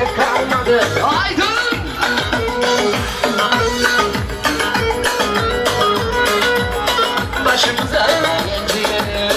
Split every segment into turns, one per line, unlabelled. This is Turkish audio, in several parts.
gerek kalmadı. Aydın! Başımıza gencileri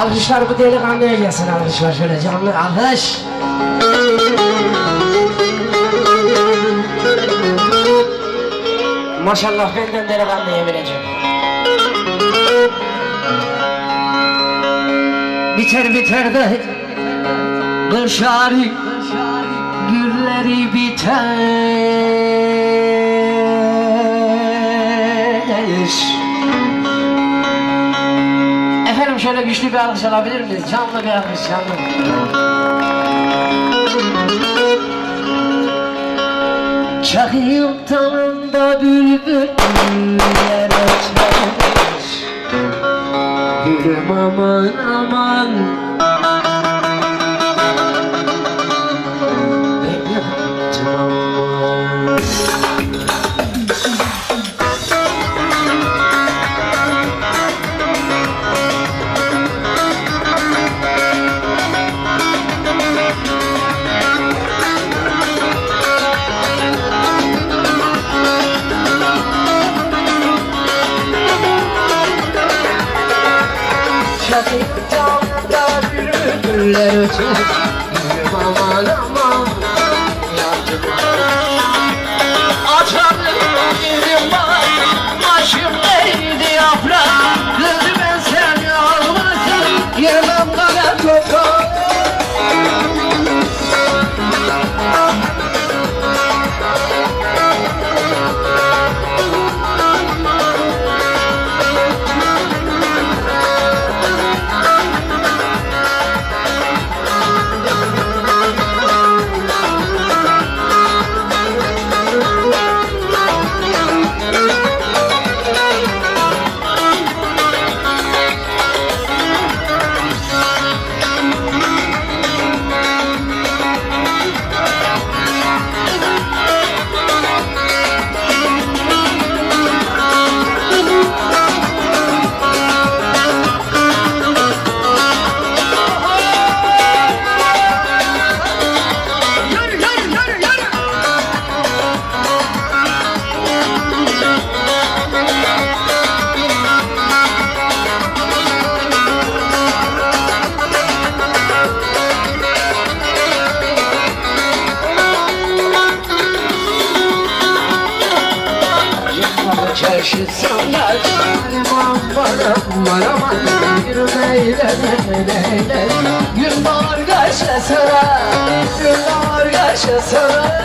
alkışlar bu delikanlıya gelsin, alkışlar şöyle canlı alkış. Maşallah benden delikanlıya vereceğim. Biter biter de kırşari gülleri biter. Efendim şöyle güçlü bir alkış alabilir miyiz? Canlı bir alkış, canlı. Çakıyım dalında bülbüller ötmüş. Gülüm aman aman. Ben yaptım. Güller ötür, gülüm aman aman. Açarım gülüm bak, başım neydi yaprak. Kızım ben seni almasın, yemem kadar toprak. taşısanlar aman aman aman yürüme eyle gün doğar karşısına gün doğar karşısına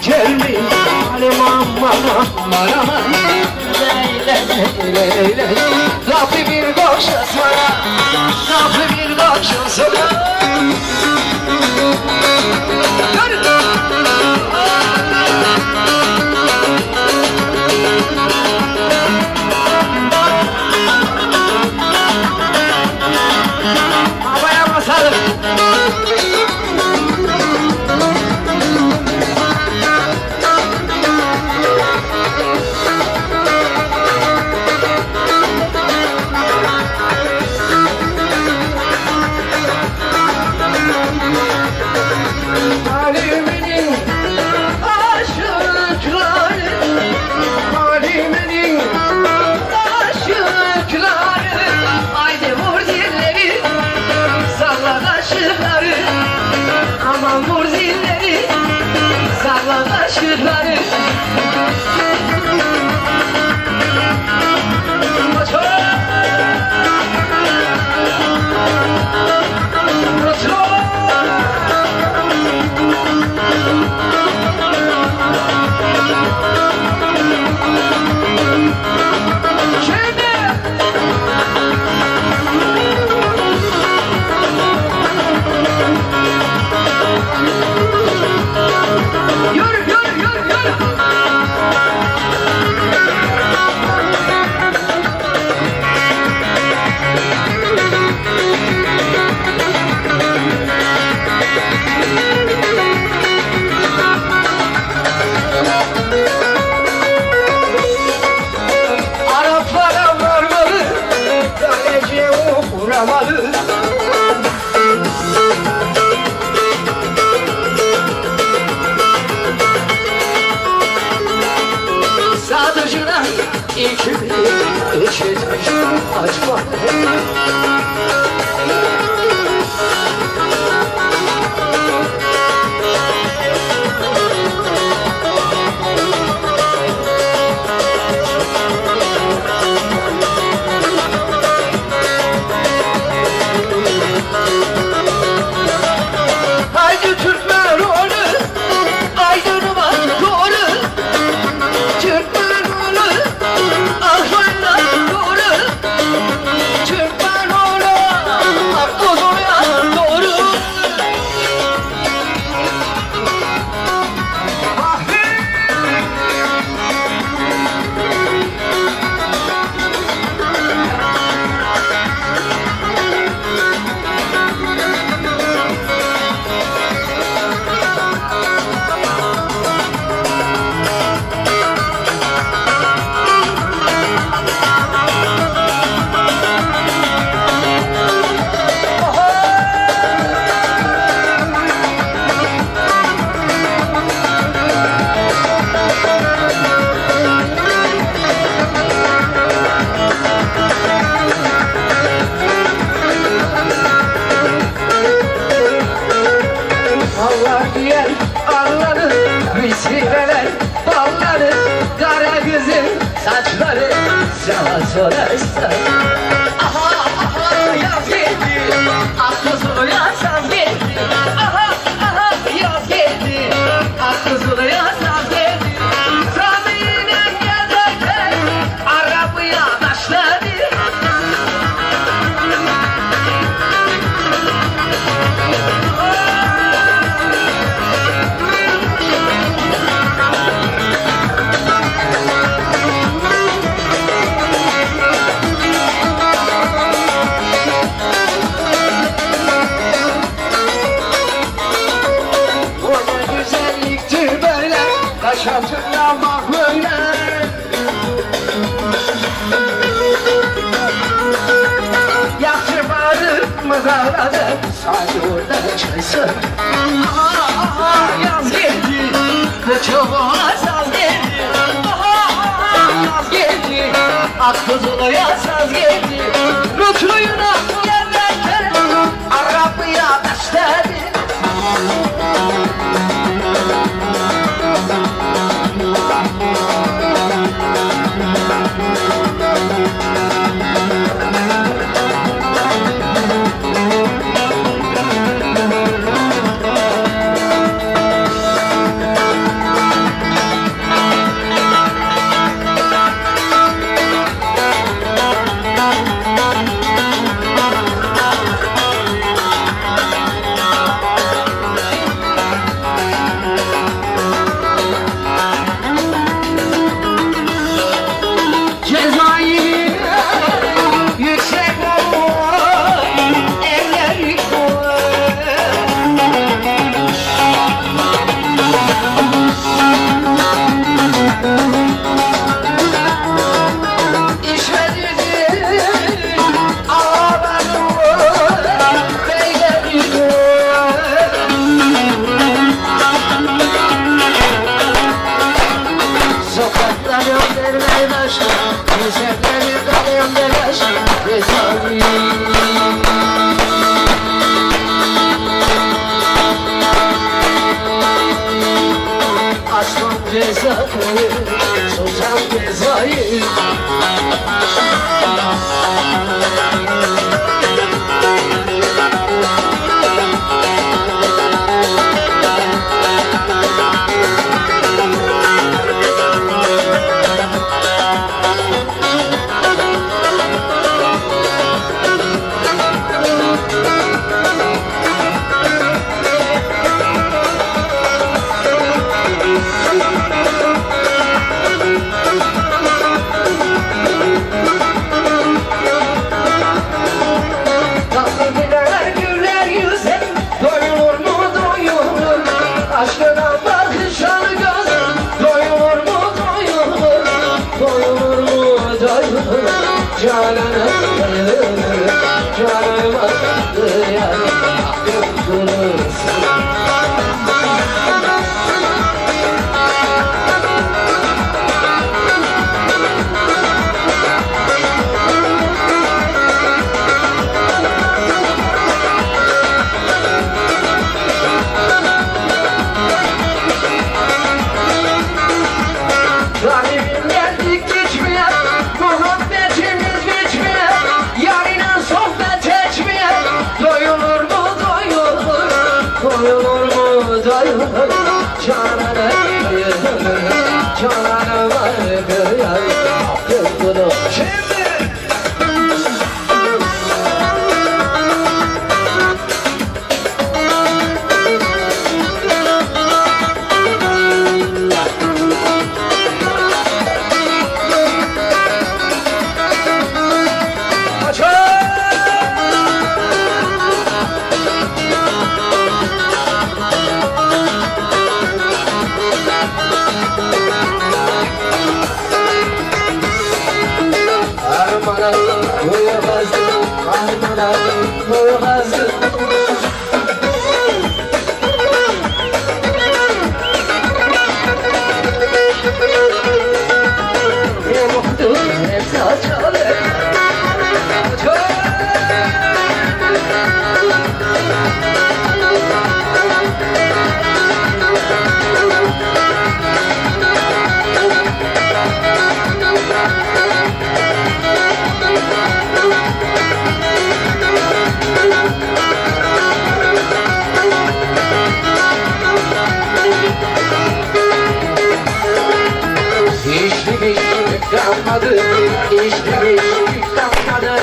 Gelmeyin aman aman leyle lafı bir koşasana lafı bir koşasana havaya basalım. Aman vur zilleri, salla taşları. Sadıcına içi açma. Haydi Türkmen oğlu, aydınıma doğru. Türkmen oğlu, ahvanla doğru. Türkmen oğlu, Akkozu'ya doğru. Allah diyen anladı, vesileler balları, kara kızın saçları sağa sola sar. Aha aha yaz geldi, Akkozu'ya saz geldi. Aha aha yaz geldi, Akkozu'ya saz geldi. Sazıyla gezerken arabaya başladı.
beraber sahurda çaysın. Yaz geldi, çok saz geldi. Yaz geldi, at kuzuluya saz geldi. Rutluyuna yerlerken Arap'ya bestedi. Sultan Cezayir kalmadı, işte kalmadı.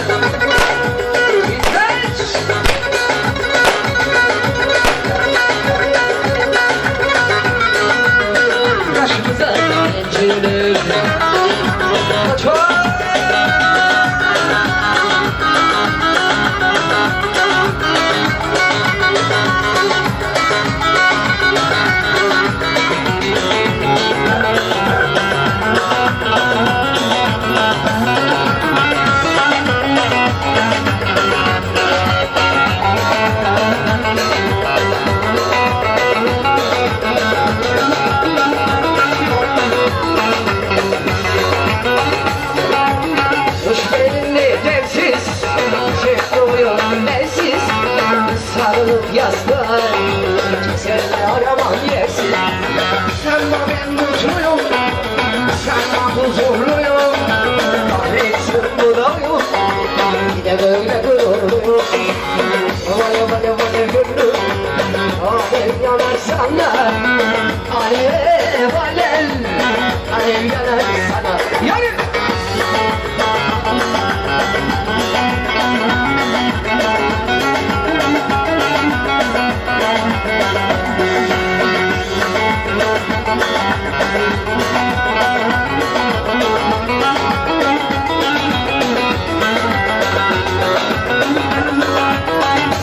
Başımıza incirler. sana Alev alev Alev yanar sana Yanır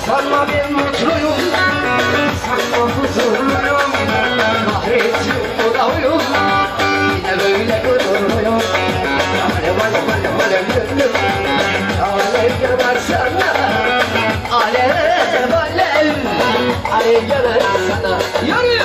Sanma ben mutluyum Sanma huzurluyum Kahretsin bu da uyum Yine böyle gururluyum Alev alev alev alev gönlüm Alev yanar sana Alev alev Alev yanar sana Yanıyor